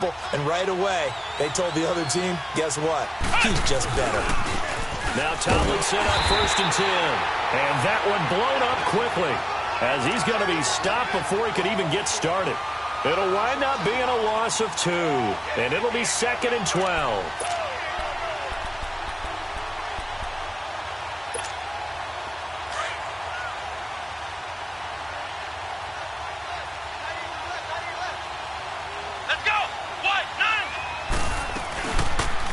simple, and right away, they told the other team, guess what? He's just better. Now Tomlinson on 1st and 10. And that one blown up quickly, as he's going to be stopped before he could even get started. It'll wind up being a loss of 2, and it'll be 2nd and 12.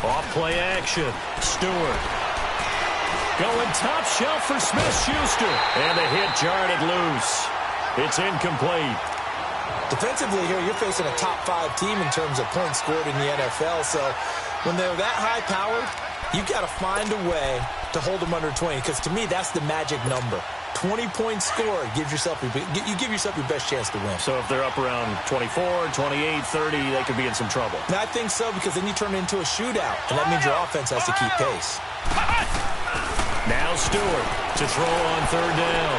Off-play action. Stewart. Going top shelf for Smith-Schuster. And the hit jarred it loose. It's incomplete. Defensively here, you're facing a top 5 team in terms of points scored in the NFL. So when they're that high-powered, you've got to find a way to hold them under 20. Because to me, that's the magic number. 20 points scored, you give yourself your best chance to win. So if they're up around 24, 28, 30, they could be in some trouble. And I think so, because then you turn it into a shootout, and that means your offense has to keep pace. Now Stewart to throw on 3rd down.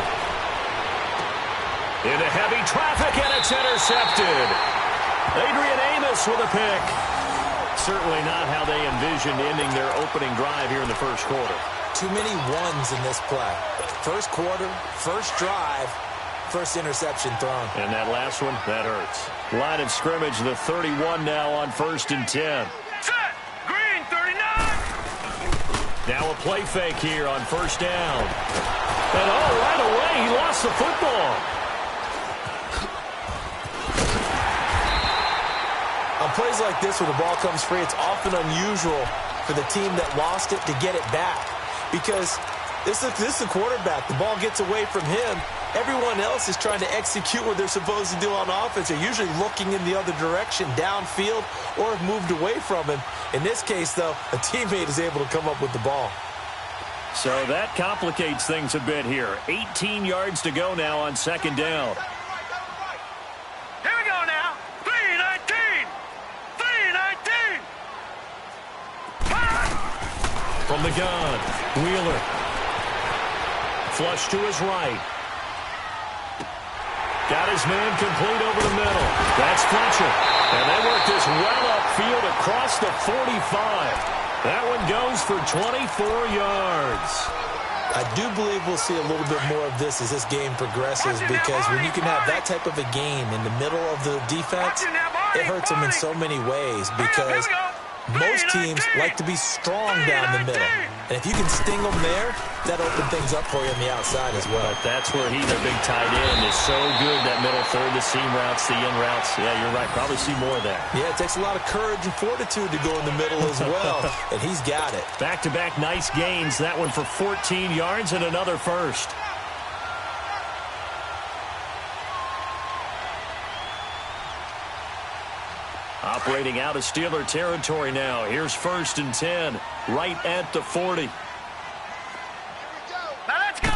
Into heavy traffic, and it's intercepted. Adrian Amos with a pick. Certainly not how they envisioned ending their opening drive here in the first quarter. Too many ones in this play. First quarter, first drive, first interception thrown. And that last one, that hurts. Line of scrimmage, the 31 now on 1st and 10. Set! Green, 39! Now a play fake here on 1st down. And right away, he lost the football. On plays like this where the ball comes free, it's often unusual for the team that lost it to get it back. Because this is the quarterback. The ball gets away from him. Everyone else is trying to execute what they're supposed to do on offense. They're usually looking in the other direction, downfield, or have moved away from him. In this case, though, a teammate is able to come up with the ball. So that complicates things a bit here. 18 yards to go now on 2nd down. Here we go now. 3-19. 3-19. From the gun, Wheeler. Flush to his right. Got his man complete over the middle. That's Fletcher. And they work this well upfield across the 45. That one goes for 24 yards. I do believe we'll see a little bit more of this as this game progresses, because when you can have that type of a game in the middle of the defense, it hurts them in so many ways, because most teams like to be strong down the middle. And if you can sting them there, that opens things up for you on the outside as well. But that's where he, their big tight end, is so good, that middle third, the seam routes, the in routes. Yeah, you're right. Probably see more of that. Yeah, it takes a lot of courage and fortitude to go in the middle as well, and he's got it. Back-to-back nice gains. That one for 14 yards and another first. Operating out of Steeler territory now. Here's 1st and 10, right at the 40. Now let's go.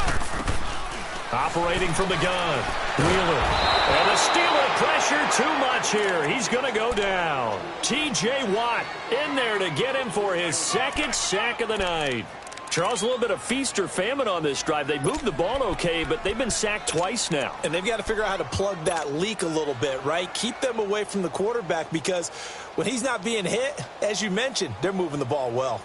Operating from the gun, Wheeler. And the Steeler pressure too much here. He's going to go down. T.J. Watt in there to get him for his 2nd sack of the night. Charles, a little bit of feast or famine on this drive. They moved the ball okay, but they've been sacked twice now. And they've got to figure out how to plug that leak a little bit, right? Keep them away from the quarterback, because when he's not being hit, as you mentioned, they're moving the ball well.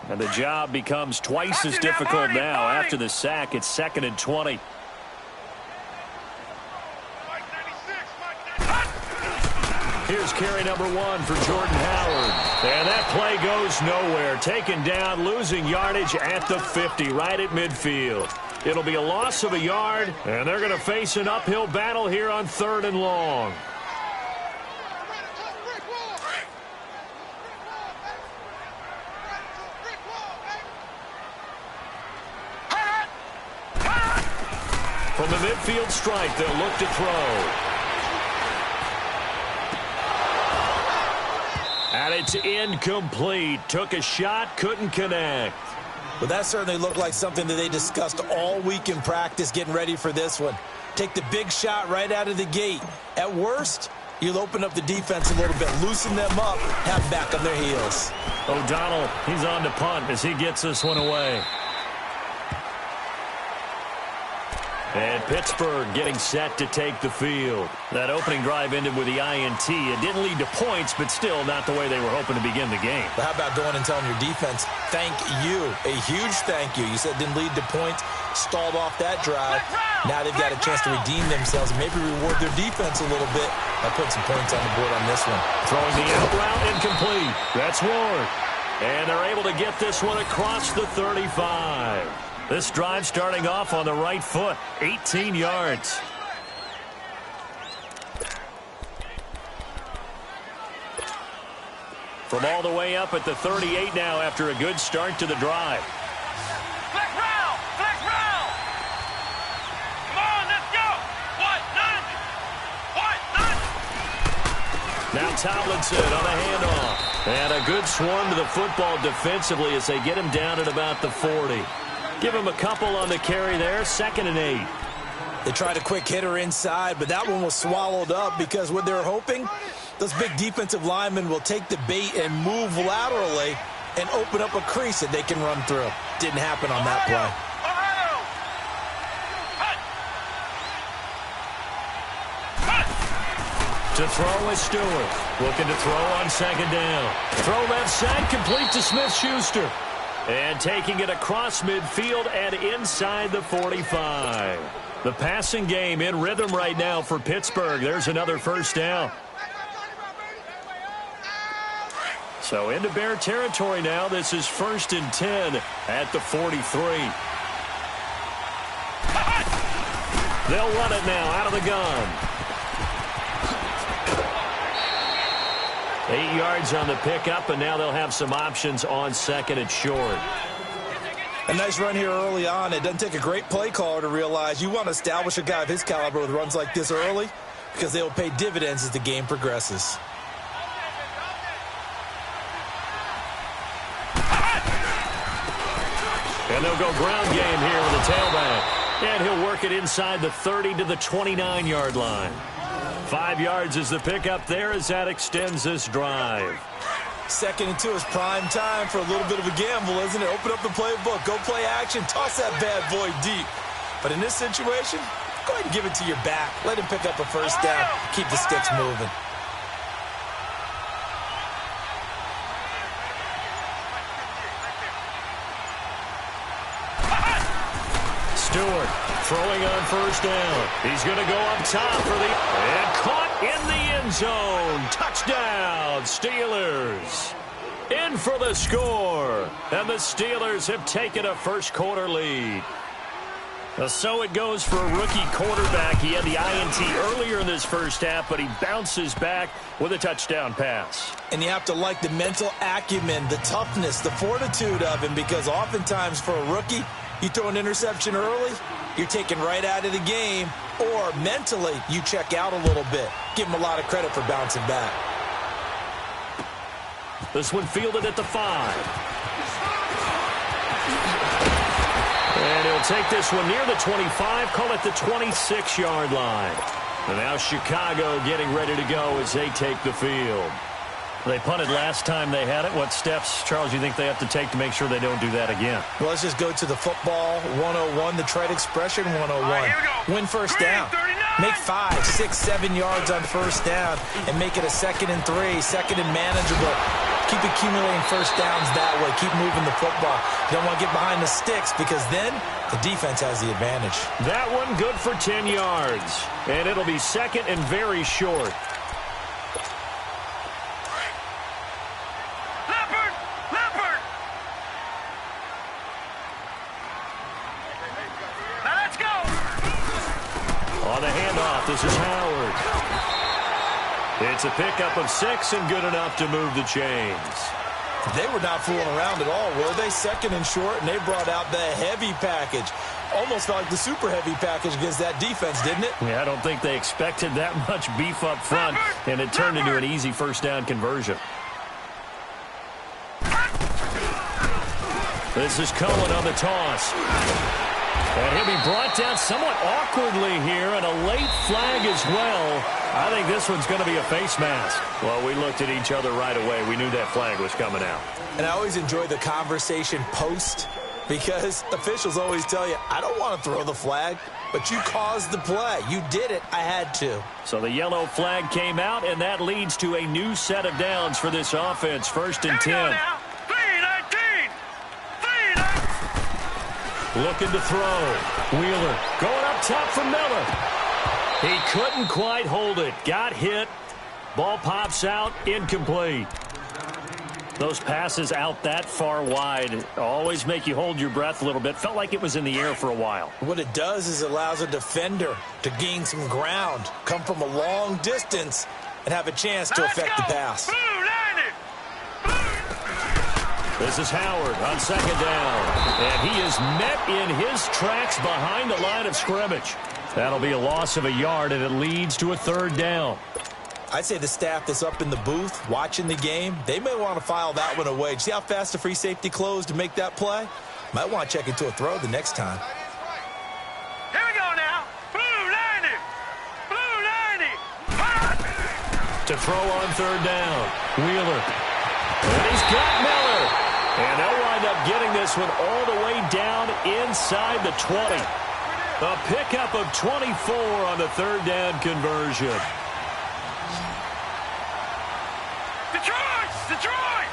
And the job becomes twice as difficult now after the sack. It's 2nd and 20. Here's carry number 1 for Jordan Howard. And that play goes nowhere. Taken down, losing yardage at the 50, right at midfield. It'll be a loss of a yard, and they're going to face an uphill battle here on 3rd and long. From the midfield stripe, they'll look to throw. And it's incomplete. Took a shot, couldn't connect. Well, that certainly looked like something that they discussed all week in practice, getting ready for this one. Take the big shot right out of the gate. At worst, you'll open up the defense a little bit, loosen them up, have back on their heels. O'Donnell, he's on to punt as he gets this one away. And Pittsburgh getting set to take the field. That opening drive ended with the INT. It didn't lead to points, but still not the way they were hoping to begin the game. But how about going and telling your defense, thank you, a huge thank you. You said it didn't lead to points, stalled off that drive. Now they've got a chance to redeem themselves and maybe reward their defense a little bit by putting some points on the board on this one. Throwing the out route incomplete. That's Ward. And they're able to get this one across the 35. This drive starting off on the right foot, 18 yards. From all the way up at the 38 now after a good start to the drive. Flex round! Flex round! Come on, let's go! What? None! What? None! Now Tomlinson on the handoff. And a good swarm to the football defensively as they get him down at about the 40. Give him a couple on the carry there, 2nd and 8. They tried a quick hitter inside, but that one was swallowed up because what they're hoping, those big defensive linemen will take the bait and move laterally and open up a crease that they can run through. Didn't happen on that play. To throw is Stewart. Looking to throw on 2nd down. Throw left side, complete to Smith-Schuster. And taking it across midfield and inside the 45. The passing game in rhythm right now for Pittsburgh. There's another 1st down. So into Bear territory now. This is 1st and 10 at the 43. They'll run it now out of the gun. 8 yards on the pickup, and now they'll have some options on 2nd and short. A nice run here early on. It doesn't take a great play caller to realize you want to establish a guy of his caliber with runs like this early because they will pay dividends as the game progresses. And they'll go ground game here with the tailback. And he'll work it inside the 30 to the 29-yard line. 5 yards is the pickup there as that extends this drive. 2nd and 2 is prime time for a little bit of a gamble, isn't it? Open up the playbook, go play action, toss that bad boy deep. But in this situation, go ahead and give it to your back. Let him pick up a 1st down, keep the sticks moving. Stewart throwing on 1st down. He's going to go up top for the... And caught in the end zone. Touchdown, Steelers. In for the score. And the Steelers have taken a 1st quarter lead. So it goes for a rookie quarterback. He had the INT earlier in this 1st half, but he bounces back with a touchdown pass. And you have to like the mental acumen, the toughness, the fortitude of him, because oftentimes for a rookie, you throw an interception early, you're taken right out of the game, or mentally you check out a little bit. Give him a lot of credit for bouncing back. This one fielded at the 5. And he'll take this one near the 25, call it the 26-yard line. And now Chicago getting ready to go as they take the field. They punted last time they had it. What steps, Charles, you think they have to take to make sure they don't do that again? Well, let's just go to the football 101, the trade expression 101. Win 1st down. Make 5, 6, 7 yards on 1st down and make it a 2nd and 3, 2nd and manageable. Keep accumulating 1st downs that way. Keep moving the football. You don't want to get behind the sticks because then the defense has the advantage. That one good for 10 yards. And it'll be 2nd and very short. On the handoff, this is Howard. It's a pickup of 6 and good enough to move the chains. They were not fooling around at all, were they? 2nd and short, and they brought out the heavy package. Almost felt like the super heavy package against that defense, didn't it? Yeah, I don't think they expected that much beef up front, and it turned into an easy 1st down conversion. This is Cohen on the toss. And he'll be brought down somewhat awkwardly here, and a late flag as well. I think this one's going to be a face mask. Well, we looked at each other right away. We knew that flag was coming out. And I always enjoy the conversation post, Because officials always tell you, I don't want to throw the flag, but you caused the play. You did it. I had to. So the yellow flag came out, and that leads to a new set of downs for this offense. 1st and 10. Looking to throw. Wheeler going up top for Miller. He couldn't quite hold it. Got hit. Ball pops out. Incomplete. Those passes out that far wide always make you hold your breath a little bit. Felt like it was in the air for a while. What it does is it allows a defender to gain some ground, come from a long distance, and have a chance to affect the pass. This is Howard on 2nd down. And he is met in his tracks behind the line of scrimmage. That'll be a loss of a yard, and it leads to a 3rd down. I'd say the staff that's up in the booth watching the game, they may want to file that one away. See how fast the free safety closed to make that play? Might want to check into a throw the next time. Here we go now. Blue 90. Blue 90. To throw on 3rd down. Wheeler. And he's got Miller. And they'll wind up getting this one all the way down inside the 20. A pickup of 24 on the 3rd down conversion. Detroit!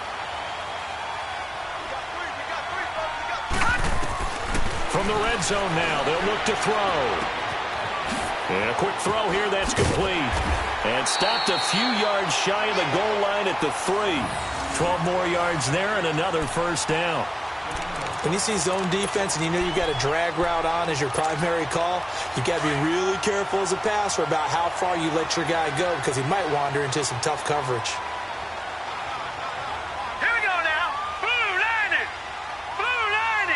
From the red zone now, they'll look to throw. And a quick throw here, that's complete. And stopped a few yards shy of the goal line at the 3. 12 more yards there and another 1st down. When you see zone defense and you know you've got a drag route on as your primary call, you got to be really careful as a passer about how far you let your guy go because he might wander into some tough coverage. Here we go now. Blue 90. Blue 90.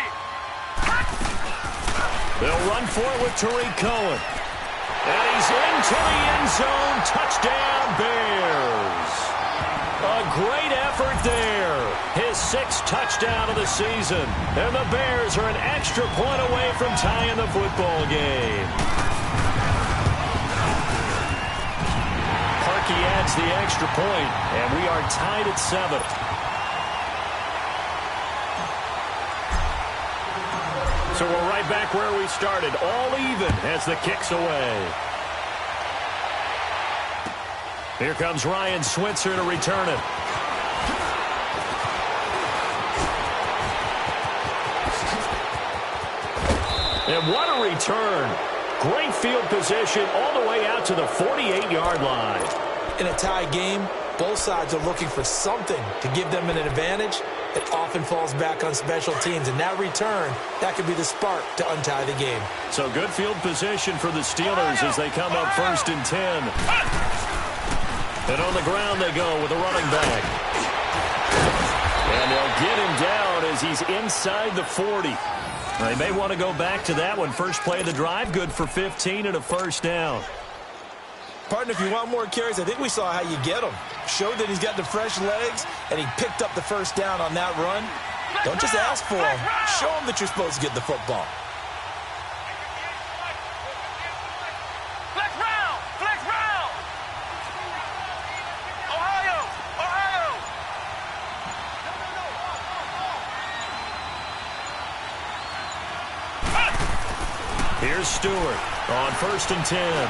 They'll run for it with Tariq Cohen. And he's into the end zone. Touchdown, Bears. A great effort there. His 6th touchdown of the season. And the Bears are an extra point away from tying the football game. Parkey adds the extra point, and we are tied at 7. So we're right back where we started, all even as the kick's away. Here comes Ryan Switzer to return it. And what a return. Great field position all the way out to the 48-yard line. In a tie game, both sides are looking for something to give them an advantage. It often falls back on special teams, and that return, that could be the spark to untie the game. So good field position for the Steelers as they come up 1st and 10. And on the ground they go with a running back. And they'll get him down as he's inside the 40. They may want to go back to that one. First play of the drive, good for 15 and a 1st down. Partner, if you want more carries, I think we saw how you get them. Showed that he's got the fresh legs, and he picked up the 1st down on that run. Don't just ask for him. Show him that you're supposed to get the football. Flex round. Flex round. Ohio. Ohio. Here's Stewart on 1st and 10.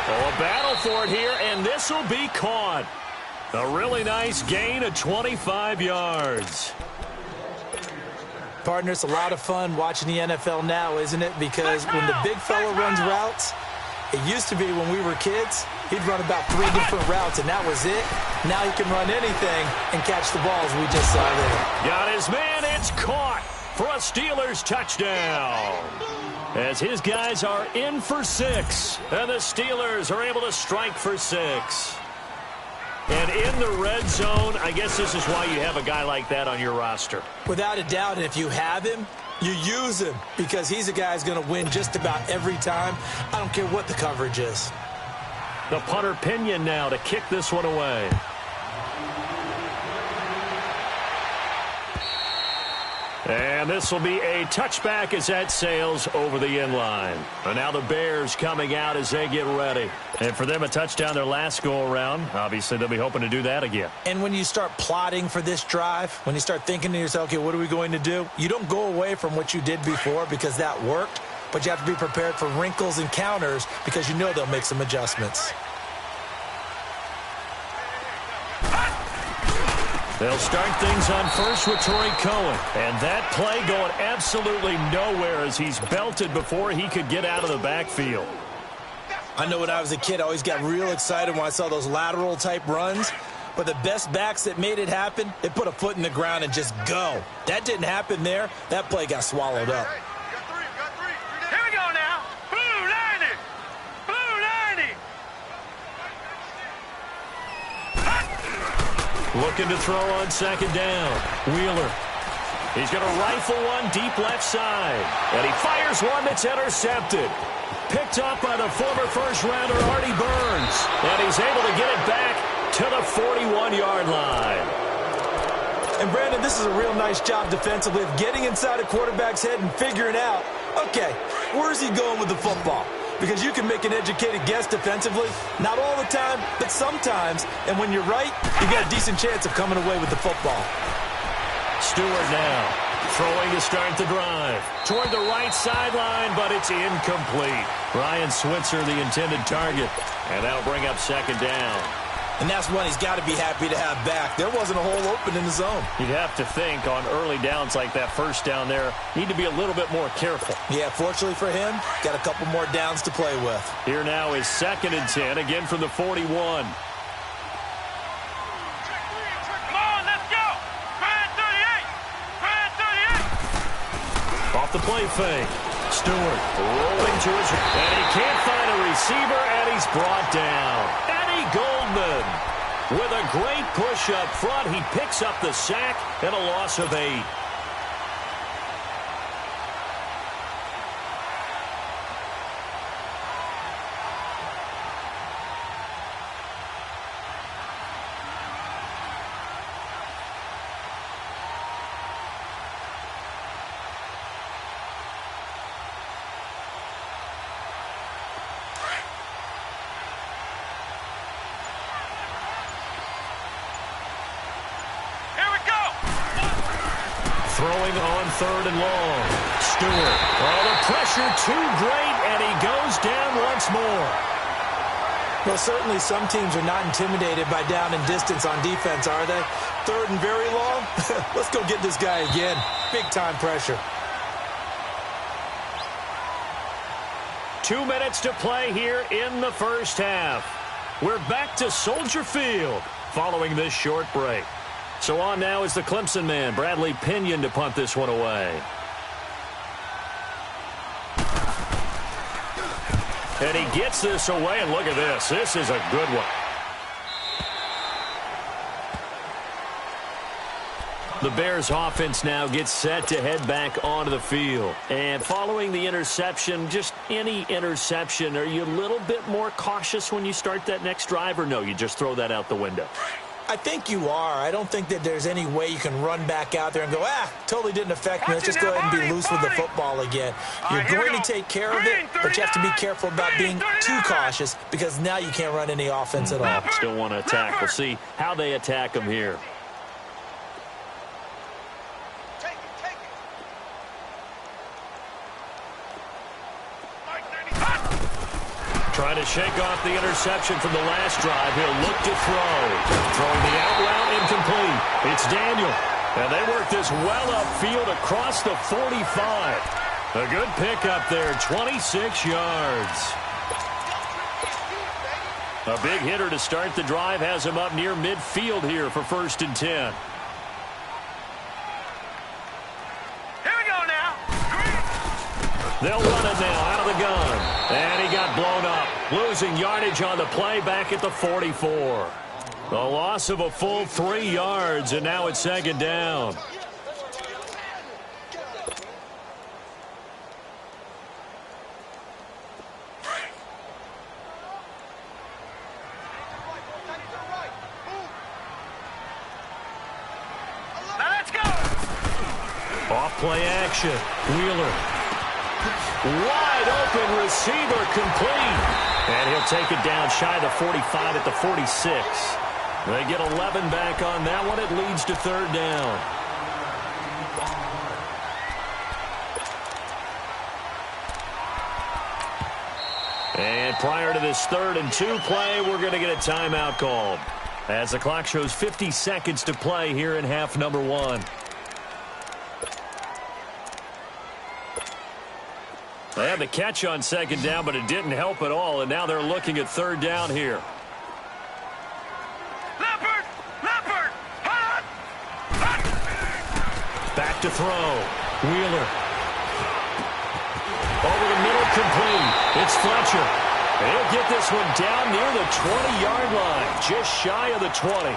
Oh, a battle for it here, and this will be caught. A really nice gain of 25 yards. Partner, it's a lot of fun watching the NFL now, isn't it? Because when the big fella runs routes, it used to be when we were kids, he'd run about 3 different routes, and that was it. Now he can run anything and catch the balls we just saw there. Got his man, it's caught for a Steelers touchdown. As his guys are in for 6, and the Steelers are able to strike for 6. And in the red zone, I guess this is why you have a guy like that on your roster. Without a doubt, and if you have him, you use him because he's a guy who's going to win just about every time. I don't care what the coverage is. The punter Pinion now to kick this one away. And this will be a touchback as that sails over the end line. And now the Bears coming out as they get ready. And for them, a touchdown their last go-around. Obviously, they'll be hoping to do that again. And when you start plotting for this drive, when you start thinking to yourself, okay, what are we going to do? You don't go away from what you did before because that worked, but you have to be prepared for wrinkles and counters because you know they'll make some adjustments. They'll start things on first with Torrey Cohen. And that play going absolutely nowhere as he's belted before he could get out of the backfield. I know when I was a kid, I always got real excited when I saw those lateral type runs. But the best backs that made it happen, they put a foot in the ground and just go. That didn't happen there. That play got swallowed up. Here we go now. Blue 90. Blue 90. Looking to throw on second down. Wheeler. He's going to rifle one deep left side. And he fires one that's intercepted. Picked up by the former first-rounder Artie Burns. And he's able to get it back to the 41-yard line. And, Brandon, this is a real nice job defensively of getting inside a quarterback's head and figuring out, okay, where's he going with the football? Because you can make an educated guess defensively. Not all the time, but sometimes. And when you're right, you got a decent chance of coming away with the football. Stewart now throwing to start the drive. Toward the right sideline, but it's incomplete. Ryan Switzer, the intended target. And that'll bring up second down. And that's one he's got to be happy to have back. There wasn't a hole open in the zone. You'd have to think on early downs like that first down there, need to be a little bit more careful. Yeah, fortunately for him, got a couple more downs to play with. Here now is 2nd and 10, again from the 41. Come on, let's go. Brand 38. Brand 38. Off the play fake. Stewart rolling to his... And he can't find a receiver, and he's brought down. Eddie Goldman with a great push up front. He picks up the sack and a loss of 8. Throwing on 3rd and long. Stewart. Oh, the pressure too great, and he goes down once more. Well, certainly some teams are not intimidated by down and distance on defense, are they? 3rd and very long? Let's go get this guy again. Big-time pressure. 2 minutes to play here in the first half. We're back to Soldier Field following this short break. So on now is the Clemson man, Bradley Pinion, to punt this one away. And he gets this away, and look at this. This is a good one. The Bears offense now gets set to head back onto the field. And following the interception, just any interception, are you a little bit more cautious when you start that next drive, or no, you just throw that out the window? I think you are. I don't think that there's any way you can run back out there and go, totally didn't affect me. Let's just go ahead and be loose with the football again. You're going to take care of it, but you have to be careful about being too cautious because now you can't run any offense at all. Still want to attack. We'll see how they attack them here. Trying to shake off the interception from the last drive. He'll look to throw. Throwing the out route incomplete. It's Daniel. And they work this well upfield across the 45. A good pickup there, 26 yards. A big hitter to start the drive has him up near midfield here for 1st and 10. Here we go now. They'll run it now out of the gun. And he got blown up. Losing yardage on the play back at the 44. A loss of a full 3 yards, and now it's 2nd down. Play action. Wheeler. Wide open receiver complete. And he'll take it down shy of the 45 at the 46. They get 11 back on that one. It leads to third down. And prior to this 3rd and 2 play, we're going to get a timeout called, as the clock shows 50 seconds to play here in half number 1. They had the catch on 2nd down, but it didn't help at all, and now they're looking at 3rd down here. Leopard! Leopard! Hot! Hot! Back to throw. Wheeler. Over the middle, complete. It's Fletcher. He'll get this one down near the 20-yard line, just shy of the 20.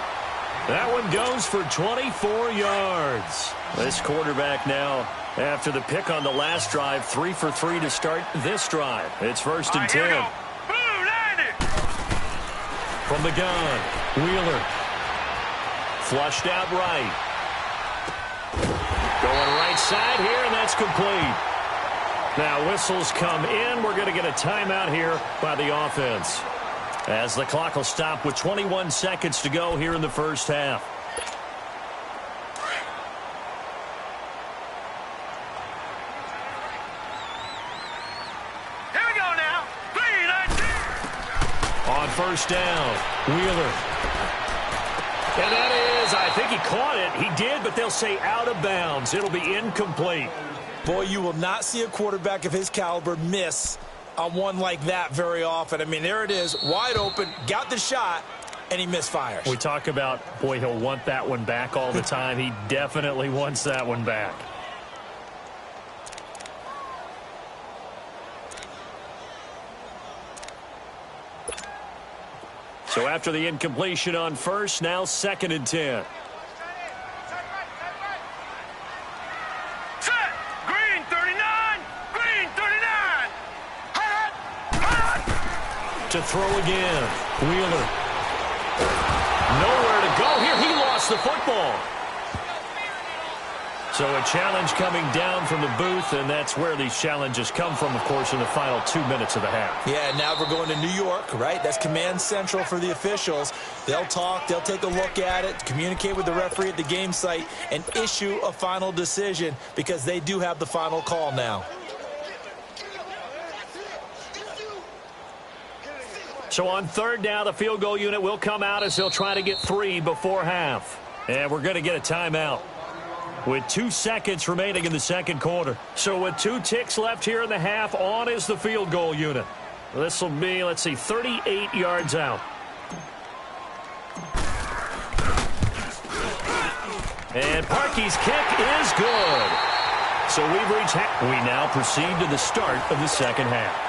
That one goes for 24 yards. This quarterback now, after the pick on the last drive, 3 for 3 to start this drive. It's 1st and 10. From the gun, Wheeler. Flushed out right. Going right side here, and that's complete. Now whistles come in. We're going to get a timeout here by the offense, as the clock will stop with 21 seconds to go here in the first half. Here we go now. 3-19. On 1st down, Wheeler. And that is, I think he caught it. He did, but they'll say out of bounds. It'll be incomplete. Boy, you will not see a quarterback of his caliber miss on one like that very often. I mean, there it is, wide open, got the shot, and he misfires. We talk about, boy, he'll want that one back all the time. He definitely wants that one back. So after the incompletion on 1st, now 2nd and 10. To throw again. Wheeler. Nowhere to go here. He lost the football. So a challenge coming down from the booth, and that's where these challenges come from, of course, in the final 2 minutes of the half. Yeah, now we're going to New York, right? That's command central for the officials. They'll talk, they'll take a look at it, communicate with the referee at the game site, and issue a final decision, because they do have the final call now. So on 3rd down, the field goal unit will come out as they'll try to get 3 before half. And we're going to get a timeout with 2 seconds remaining in the 2nd quarter. So with 2 ticks left here in the half, on is the field goal unit. This will be, let's see, 38 yards out. And Parkey's kick is good. So we've reached half. We now proceed to the start of the 2nd half.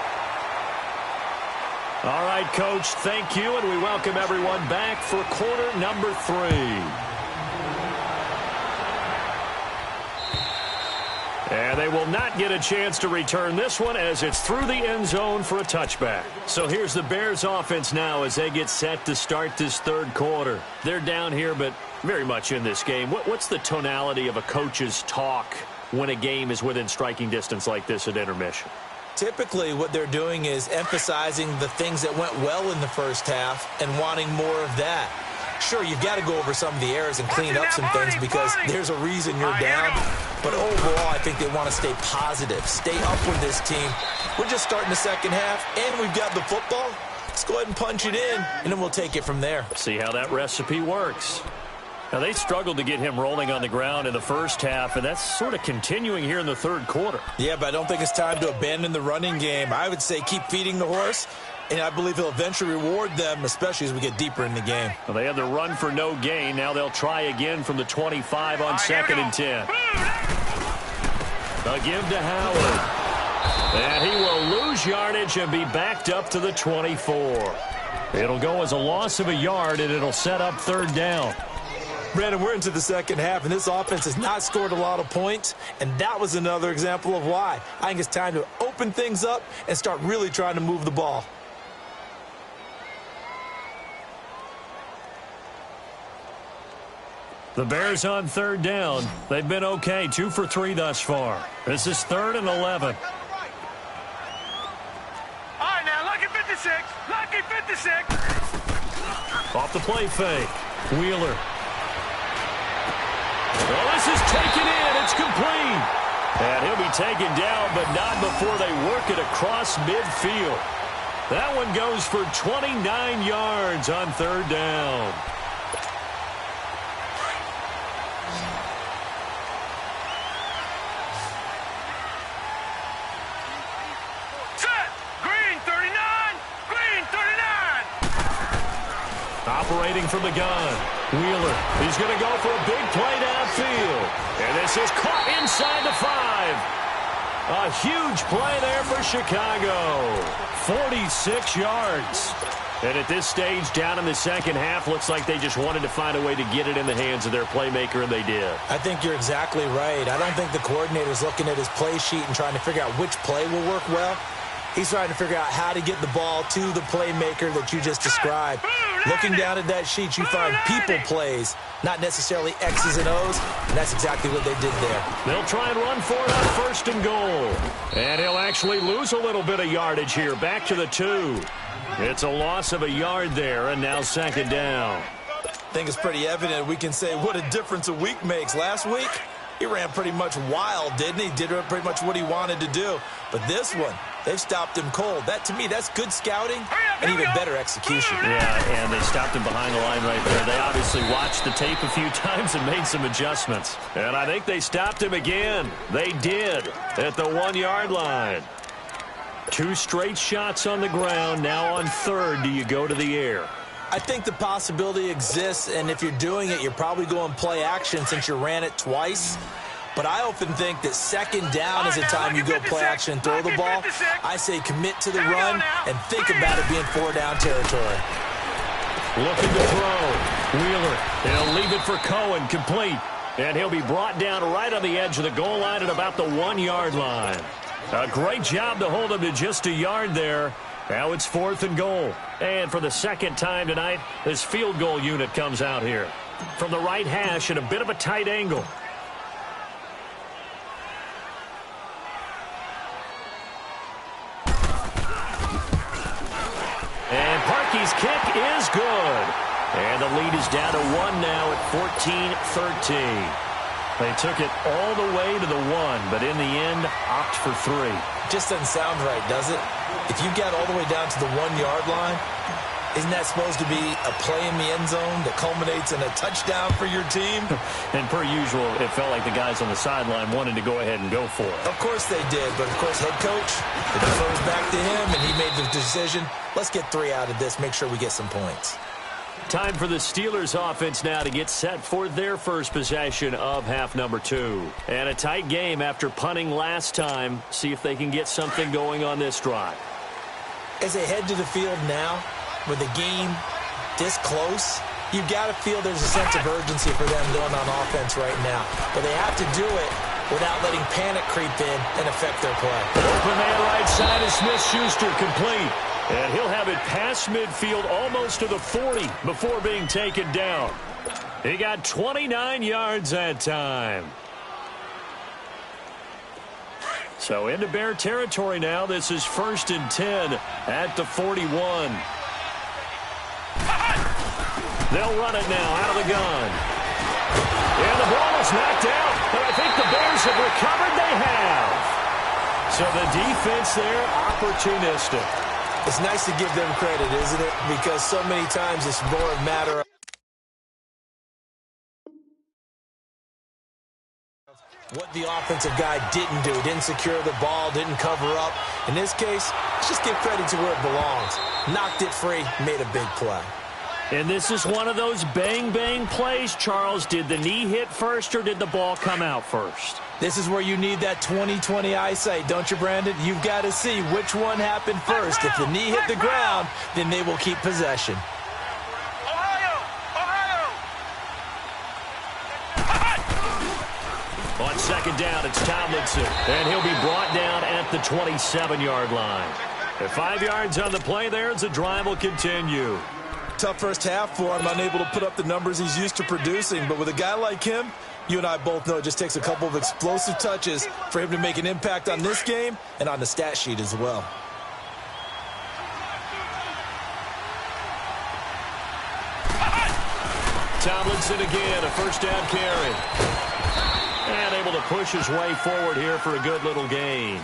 All right, Coach, thank you, and we welcome everyone back for quarter number 3. And they will not get a chance to return this one, as it's through the end zone for a touchback. So here's the Bears offense now as they get set to start this 3rd quarter. They're down here, but very much in this game. What's the tonality of a coach's talk when a game is within striking distance like this at intermission? Typically, what they're doing is emphasizing the things that went well in the first half and wanting more of that. Sure, you've got to go over some of the errors and clean up some things because there's a reason you're down. But overall, I think they want to stay positive, stay up with this team. We're just starting the 2nd half, and we've got the football. Let's go ahead and punch it in, and then we'll take it from there. See how that recipe works. Now, they struggled to get him rolling on the ground in the first half, and that's sort of continuing here in the 3rd quarter. Yeah, but I don't think it's time to abandon the running game. I would say keep feeding the horse, and I believe he'll eventually reward them, especially as we get deeper in the game. Well, they had the run for no gain. Now they'll try again from the 25 on 2nd and 10. A give to Howard. And he will lose yardage and be backed up to the 24. It'll go as a loss of a yard, and it'll set up 3rd down. Brandon, we're into the 2nd half, and this offense has not scored a lot of points, and that was another example of why. I think it's time to open things up and start really trying to move the ball. The Bears on third down. They've been okay, 2 for 3 thus far. This is 3rd and 11. All right, now, lucky 56. Lucky 56. Off the play fake. Wheeler. Well, this is taken in. It's complete. And he'll be taken down, but not before they work it across midfield. That one goes for 29 yards on third down. Set. Green 39. Green 39. Operating from the gun. Wheeler. He's going to go for a big play downfield. And this is caught inside the 5. A huge play there for Chicago. 46 yards. And at this stage, down in the second half, looks like they just wanted to find a way to get it in the hands of their playmaker, and they did. I think you're exactly right. I don't think the coordinator's looking at his play sheet and trying to figure out which play will work well. He's trying to figure out how to get the ball to the playmaker that you just described. Looking down at that sheet, you find people plays, not necessarily X's and O's, and that's exactly what they did there. They'll try and run for it on 1st and goal. And he'll actually lose a little bit of yardage here, back to the 2. It's a loss of a yard there, and now 2nd down. I think it's pretty evident. We can say what a difference a week makes. Last week, he ran pretty much wild, didn't he? Did pretty much what he wanted to do. But this one, they've stopped him cold. That, to me, that's good scouting and even better execution. Yeah, and they stopped him behind the line right there. They obviously watched the tape a few times and made some adjustments. And I think they stopped him again. They did at the 1-yard line. 2 straight shots on the ground. Now on 3rd, do you go to the air? I think the possibility exists, and if you're doing it, you're probably going play action since you ran it twice. But I often think that 2nd down is a time you go play action and throw the ball. I say commit to the run and think about it being 4-down territory. Looking to throw. Wheeler. He'll leave it for Cohen, complete. And he'll be brought down right on the edge of the goal line at about the 1-yard line. A great job to hold him to just a yard there. Now it's 4th and goal. And for the 2nd time tonight, this field goal unit comes out here. From the right hash at a bit of a tight angle. And Parkey's kick is good. And the lead is down to 1 now at 14-13. They took it all the way to the 1, but in the end, opt for 3. Just doesn't sound right, does it? If you get all the way down to the 1-yard line, isn't that supposed to be a play in the end zone that culminates in a touchdown for your team? And per usual, it felt like the guys on the sideline wanted to go ahead and go for it. Of course they did, but of course head coach, it defers back to him, and he made the decision, let's get 3 out of this, make sure we get some points. Time for the Steelers offense now to get set for their first possession of half number 2. And a tight game after punting last time. See if they can get something going on this drive. As they head to the field now, with the game this close, you've got to feel there's a sense of urgency for them going on offense right now. But they have to do it without letting panic creep in and affect their play. Open man right side is Smith-Schuster, complete. And he'll have it past midfield almost to the 40 before being taken down. He got 29 yards that time. So into Bear territory now. This is 1st and 10 at the 41. They'll run it now out of the gun. And the ball is knocked out. But I think the Bears have recovered. They have. So the defense there, opportunistic. It's nice to give them credit, isn't it? Because so many times it's more a matter of what the offensive guy didn't do. Didn't secure the ball, didn't cover up. In this case, let's just give credit to where it belongs. Knocked it free, made a big play. And this is one of those bang-bang plays, Charles. Did the knee hit first or did the ball come out first? This is where you need that 20/20 eyesight, don't you, Brandon? You've got to see which one happened first. If the knee hit the ground, then they will keep possession. On 2nd down, it's Tomlinson. And he'll be brought down at the 27-yard line. At 5 yards on the play there, the drive will continue. Tough first half for him, unable to put up the numbers he's used to producing. But with a guy like him, you and I both know it just takes a couple of explosive touches for him to make an impact on this game and on the stat sheet as well. Tomlinson again, a first down carry. And able to push his way forward here for a good little gain.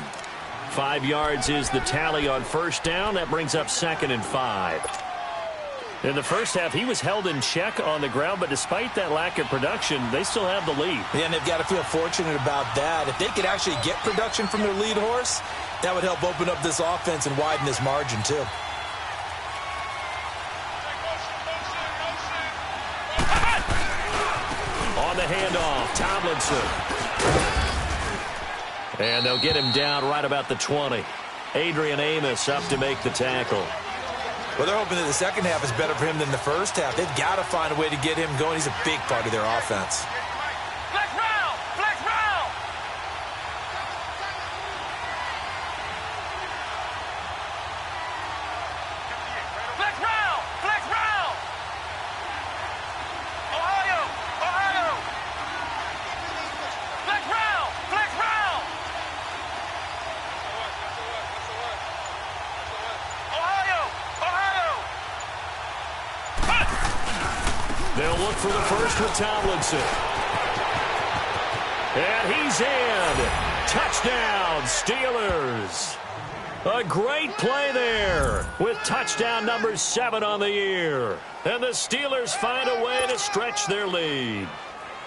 5 yards is the tally on first down. That brings up 2nd and 5. In the first half, he was held in check on the ground, but despite that lack of production, they still have the lead. Yeah, and they've got to feel fortunate about that. If they could actually get production from their lead horse, that would help open up this offense and widen this margin too. On the handoff, Tomlinson. And they'll get him down right about the 20. Adrian Amos up to make the tackle. Well, they're hoping that the second half is better for him than the first half. They've got to find a way to get him going. He's a big part of their offense. Flex round! Flex round! Flex round! Flex round! Ohio! Ohio! Flex round! Flex round! Ohio! Ohio! They'll look for the first with Tomlinson. And he's in. Touchdown, Steelers. A great play there with touchdown number 7 on the year. And the Steelers find a way to stretch their lead.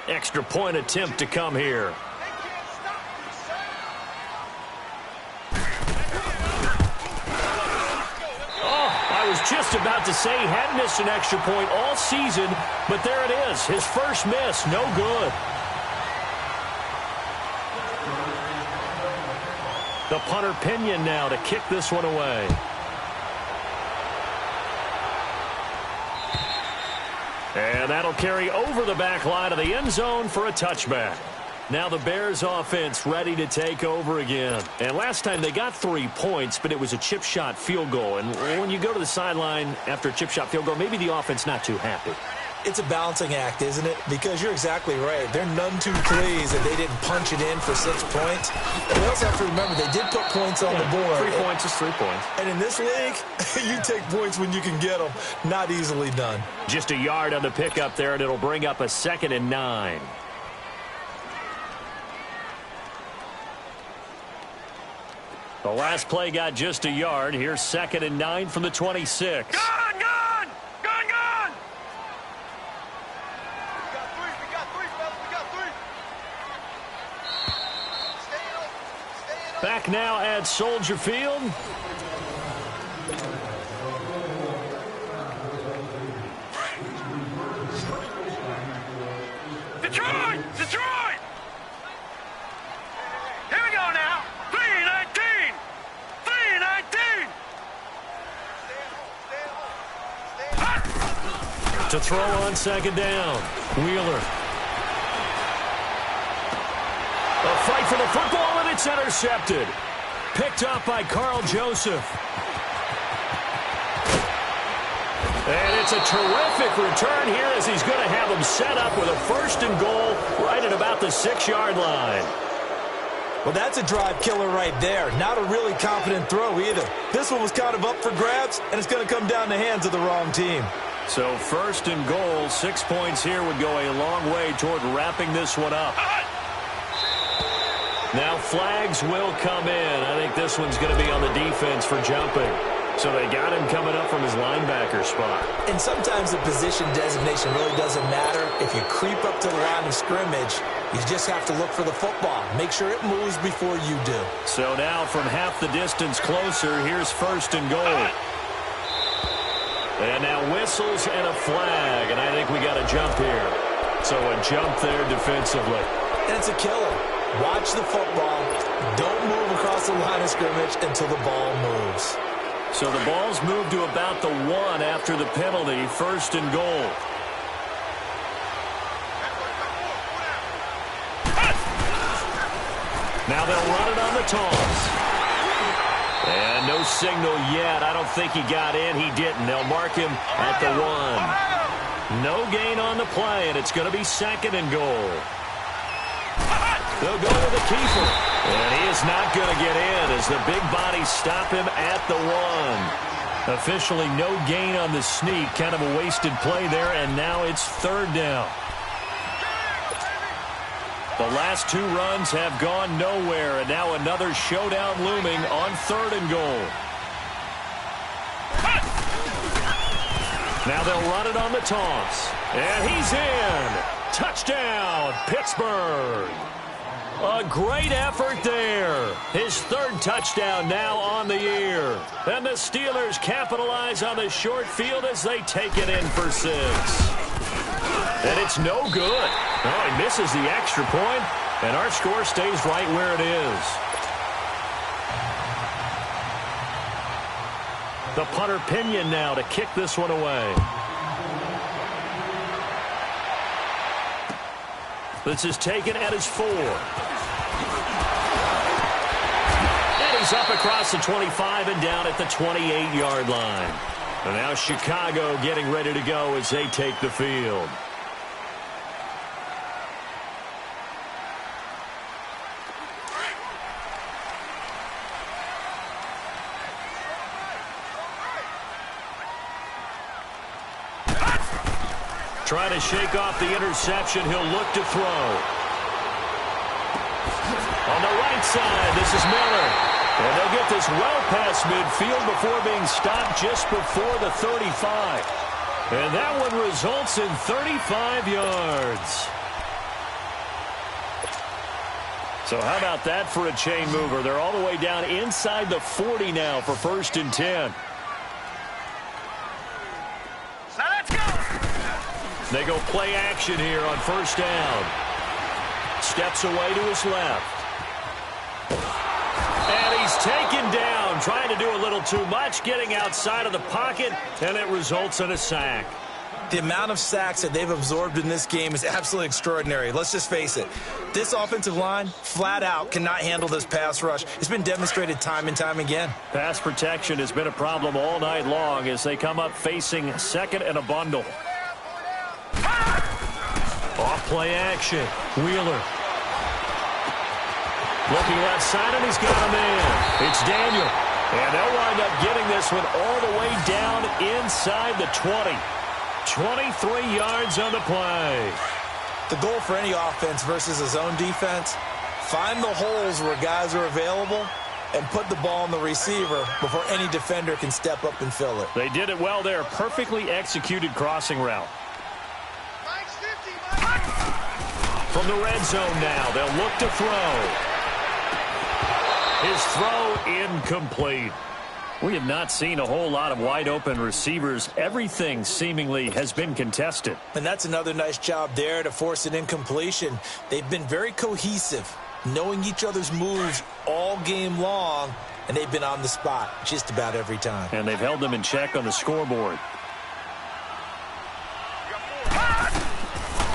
Extra point attempt to come here. I was just about to say he hadn't missed an extra point all season, but there it is. His first miss, no good. The punter Pinion now to kick this one away. And that'll carry over the back line of the end zone for a touchback. Now the Bears offense ready to take over again. And last time they got 3 points, but it was a chip shot field goal. And when you go to the sideline after a chip shot field goal, maybe the offense not too happy. It's a balancing act, isn't it? Because you're exactly right. They're none too pleased that they didn't punch it in for 6 points. And we also have to remember they did put points on the board. 3 points is 3 points. And in this league, you take points when you can get them. Not easily done. Just a yard on the pickup there, and it'll bring up a 2nd and 9. The last play got just a yard. Here's 2nd and 9 from the 26. Gun! Gun! Gun! Gun! We got three, fellas. We got three. Stay up. Back now at Soldier Field. Detroit! Detroit! Here we go now. 3-19. 3-19. To throw on 2nd down. Wheeler. A fight for the football, and it's intercepted. Picked up by Carl Joseph. And it's a terrific return here as he's going to have them set up with a 1st and goal right at about the 6-yard line. Well, that's a drive killer right there. Not a really confident throw either. This one was kind of up for grabs, and it's going to come down the hands of the wrong team. So 1st and goal, 6 points here would go a long way toward wrapping this one up. Now flags will come in. I think this one's going to be on the defense for jumping. So they got him coming up from his linebacker spot. And sometimes the position designation really doesn't matter. If you creep up to the line of scrimmage, you just have to look for the football. Make sure it moves before you do. So now from half the distance closer, here's 1st and goal. And now whistles and a flag, and I think we got a jump here. So a jump there defensively. And it's a killer. Watch the football. Don't move across the line of scrimmage until the ball moves. So the ball's moved to about the 1 after the penalty, 1st and goal. Now they'll run it on the toss. And no signal yet. I don't think he got in. He didn't. They'll mark him at the 1. No gain on the play, and it's going to be 2nd and goal. They'll go with a keeper. And he is not going to get in as the big bodies stop him at the 1. Officially no gain on the sneak. Kind of a wasted play there, and now it's 3rd down. The last 2 runs have gone nowhere, and now another showdown looming on 3rd and goal. Now they'll run it on the toss. And he's in. Touchdown, Pittsburgh. A great effort there. His 3rd touchdown now on the year. And the Steelers capitalize on the short field as they take it in for 6. And it's no good. Oh, he misses the extra point, and our score stays right where it is. The punter Pinion now to kick this one away. This is taken at his 4. And he's up across the 25 and down at the 28-yard line. And now Chicago getting ready to go as they take the field. Trying to shake off the interception. He'll look to throw. On the right side, this is Miller. And they'll get this well past midfield before being stopped just before the 35. And that one results in 35 yards. So how about that for a chain mover? They're all the way down inside the 40 now for 1st and 10. They go play action here on 1st down. Steps away to his left. And he's taken down, trying to do a little too much, getting outside of the pocket, and it results in a sack. The amount of sacks that they've absorbed in this game is absolutely extraordinary. Let's just face it. This offensive line, flat out, cannot handle this pass rush. It's been demonstrated time and time again. Pass protection has been a problem all night long as they come up facing 2nd and a bundle. Off play action. Wheeler. Looking left side, and he's got him in. It's Daniel. And they'll wind up getting this one all the way down inside the 20. 23 yards on the play. The goal for any offense versus a zone defense, find the holes where guys are available and put the ball on the receiver before any defender can step up and fill it. They did it well there. Perfectly executed crossing route. From the red zone now, they'll look to throw. His throw incomplete. We have not seen a whole lot of wide-open receivers. Everything seemingly has been contested. And that's another nice job there to force an incompletion. They've been very cohesive, knowing each other's moves all game long, and they've been on the spot just about every time. And they've held them in check on the scoreboard.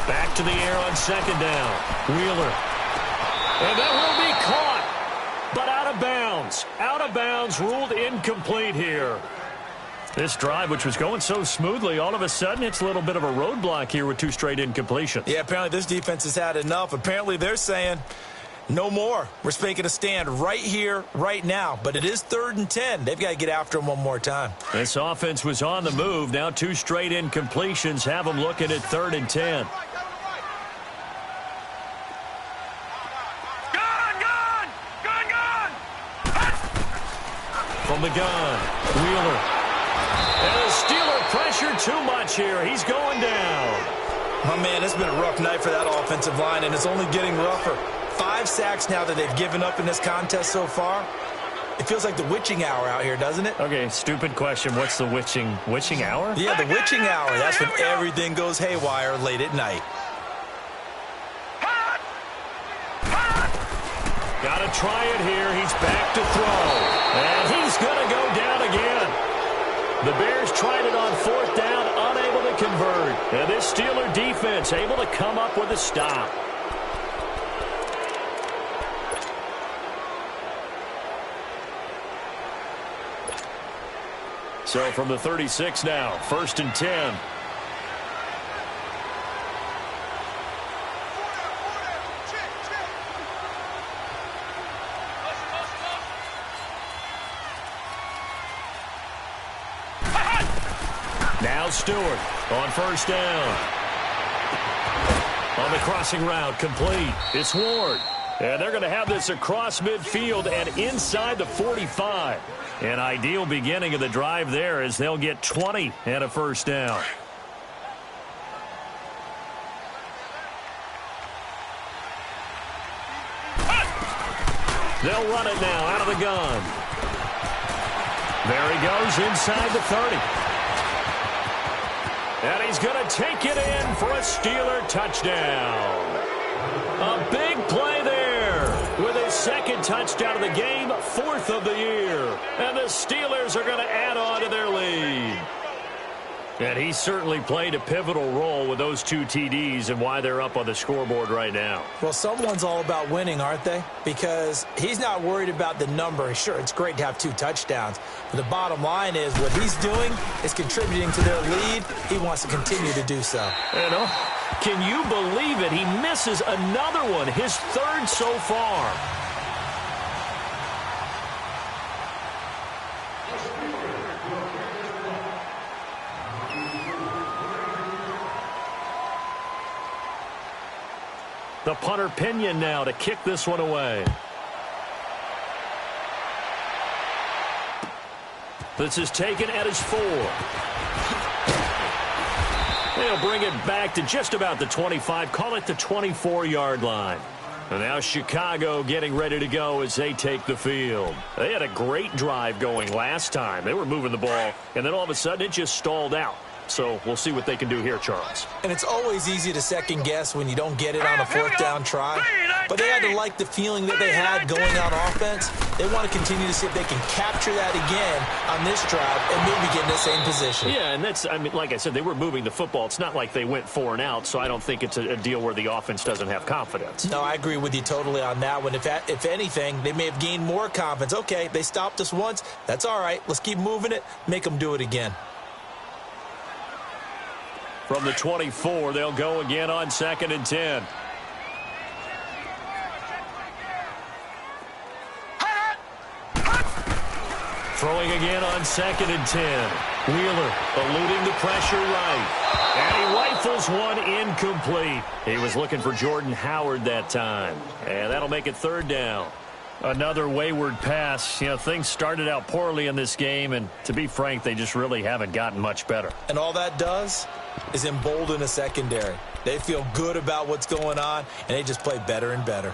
Back to the air on 2nd down. Wheeler. And that will be caught, but out of bounds. Out of bounds, ruled incomplete here. This drive, which was going so smoothly, all of a sudden it's a little bit of a roadblock here with 2 straight incompletions. Yeah, apparently this defense has had enough. Apparently they're saying, no more. We're making a stand right here, right now. But it is 3rd and 10. They've got to get after him one more time. This offense was on the move. Now 2 straight incompletions have them looking at 3rd and 10. From the gun, Wheeler. And the Steeler pressure too much here. He's going down. My man, it's been a rough night for that offensive line, and it's only getting rougher. 5 sacks now that they've given up in this contest so far. It feels like the witching hour out here, doesn't it? Okay, stupid question. What's the witching hour? Yeah, the witching hour. That's when everything goes haywire late at night. Got to try it here. He's back to throw. And he's going to go down again. The Bears tried it on 4th down, unable to convert. And this Steeler defense able to come up with a stop. So from the 36 now, 1st and 10. Now Stewart on 1st down. On the crossing route, complete. It's Ward. And they're going to have this across midfield and inside the 45. An ideal beginning of the drive there as they'll get 20 and a 1st down. They'll run it now out of the gun. There he goes inside the 30. And he's going to take it in for a Steeler touchdown. A big play there with his 2nd touchdown of the game, 4th of the year. And the Steelers are going to add on to their lead. And he certainly played a pivotal role with those 2 TDs and why they're up on the scoreboard right now. Well, someone's all about winning, aren't they? Because he's not worried about the number. Sure, it's great to have 2 touchdowns. But the bottom line is what he's doing is contributing to their lead. He wants to continue to do so. You know, can you believe it? He misses another one, his 3rd so far. The punter Pinion now to kick this one away. This is taken at his 4. They'll bring it back to just about the 25. Call it the 24-yard line. And now Chicago getting ready to go as they take the field. They had a great drive going last time. They were moving the ball, and then all of a sudden it just stalled out. So we'll see what they can do here, Charles. And it's always easy to second guess when you don't get it on a 4th down try. But they had to like the feeling that they had going on offense. They want to continue to see if they can capture that again on this drive and maybe get in the same position. Yeah, and that's, I mean, like I said, they were moving the football. It's not like they went 4 and out, so I don't think it's a deal where the offense doesn't have confidence. No, I agree with you totally on that one. If anything, they may have gained more confidence. Okay, they stopped us once. That's all right. Let's keep moving it. Make them do it again. From the 24, they'll go again on 2nd and 10. Throwing again on 2nd and 10. Wheeler eluding the pressure right. And he rifles one incomplete. He was looking for Jordan Howard that time. And that'll make it 3rd down. Another wayward pass. You know, things started out poorly in this game, and to be frank, they just really haven't gotten much better. And all that does is embolden a secondary. They feel good about what's going on, and they just play better and better.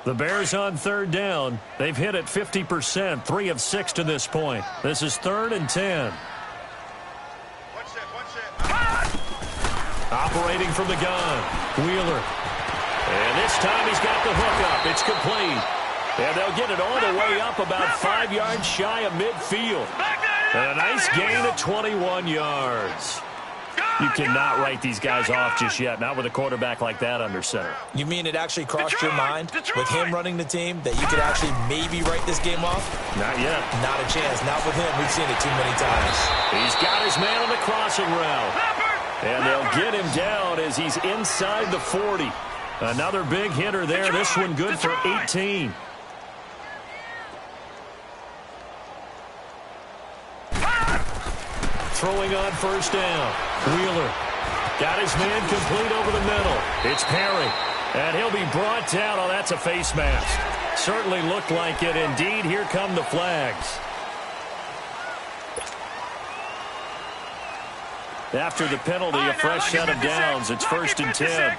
The Bears on 3rd down. They've hit it 50%, 3 of 6 to this point. This is 3rd and 10. Operating from the gun, Wheeler. And this time he's got the hook up. It's complete. And they'll get it all the way up about 5 yards shy of midfield. And a nice gain of 21 yards. You cannot write these guys off just yet, not with a quarterback like that under center. You mean it actually crossed your mind with him running the team that you could actually maybe write this game off? Not yet. Not a chance. Not with him. We've seen it too many times. He's got his man on the crossing route. And they'll get him down as he's inside the 40. Another big hitter there. This one good for 18. Throwing on 1st down. Wheeler got his man complete over the middle. It's Perry. And he'll be brought down. Oh, that's a face mask. Certainly looked like it. Indeed, here come the flags. After the penalty, a fresh set of downs. It's 1st and 10.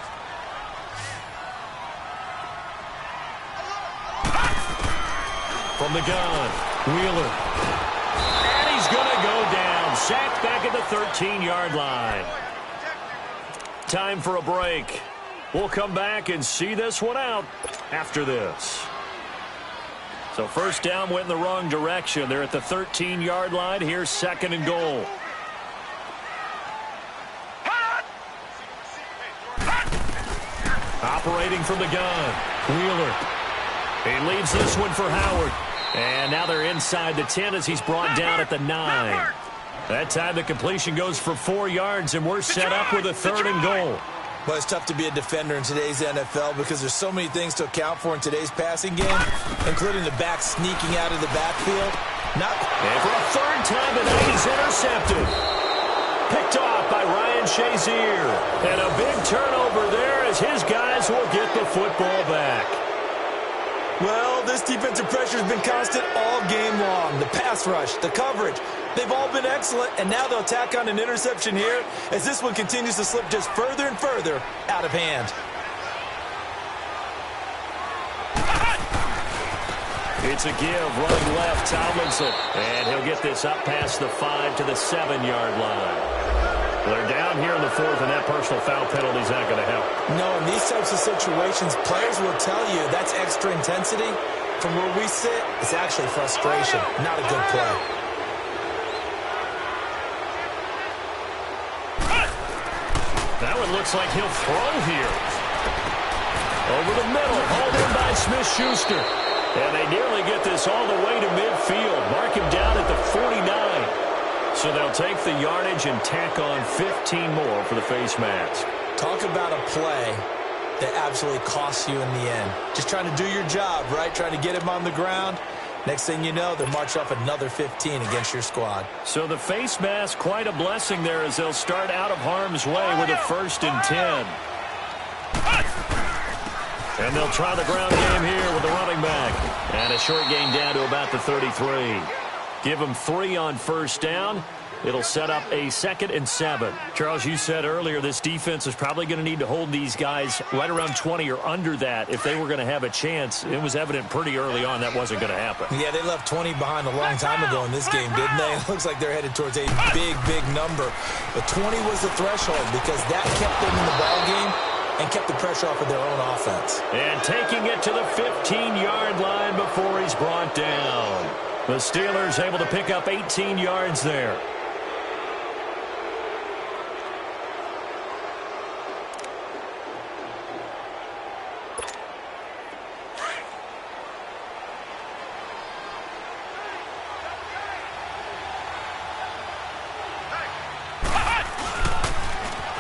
From the gun, Wheeler. And he's going to go down. Sacked back at the 13-yard line. Time for a break. We'll come back and see this one out after this. So 1st down went in the wrong direction. They're at the 13-yard line. Here's 2nd and goal. Operating from the gun, Wheeler. He leaves this one for Howard. And now they're inside the 10 as he's brought down at the 9. That time the completion goes for 4 yards, and we're set up with a 3rd and goal. Well, it's tough to be a defender in today's NFL because there's so many things to account for in today's passing game, including the back sneaking out of the backfield. And for a 3rd time tonight, he's intercepted. Picked off by Ryan Shazier. And a big turnover there as his guys will get the football back. Well, this defensive pressure has been constant all game long. The pass rush, the coverage, they've all been excellent, and now they'll tack on an interception here as this one continues to slip just further and further out of hand. It's a give, running left, Tomlinson. And he'll get this up past the 5 to the 7-yard line. They're down here in the 4th, and that personal foul penalty is not going to help. No, in these types of situations, players will tell you that's extra intensity. From where we sit, it's actually frustration, not a good play. That one looks like he'll throw here. Over the middle, hauled in by Smith-Schuster. And they nearly get this all the way to midfield. Mark him down at the 49. So they'll take the yardage and tack on 15 more for the face mask. Talk about a play that absolutely costs you in the end. Just trying to do your job, right? Trying to get him on the ground. Next thing you know, they'll march off another 15 against your squad. So the face mask, quite a blessing there as they'll start out of harm's way with a 1st and 10. And they'll try the ground game here with the running back. And a short gain down to about the 33. Give them 3 on 1st down. It'll set up a 2nd and 7. Charles, you said earlier this defense is probably going to need to hold these guys right around 20 or under that if they were going to have a chance. It was evident pretty early on that wasn't going to happen. Yeah, they left 20 behind a long time ago in this game, didn't they? It looks like they're headed towards a big, big number. But 20 was the threshold because that kept them in the ball game and kept the pressure off of their own offense. And taking it to the 15-yard line before he's brought down. The Steelers able to pick up 18 yards there.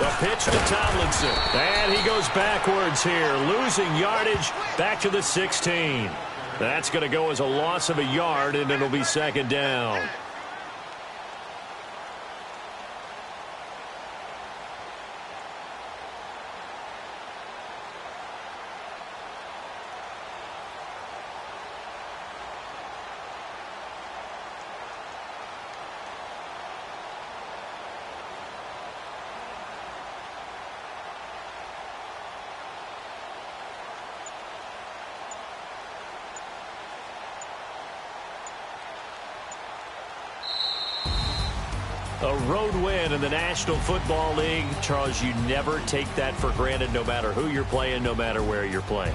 The pitch to Tomlinson. And he goes backwards here, losing yardage back to the 16. That's going to go as a loss of a yard, and it'll be 2nd down. A road win in the National Football League. Charles, you never take that for granted no matter who you're playing, no matter where you're playing.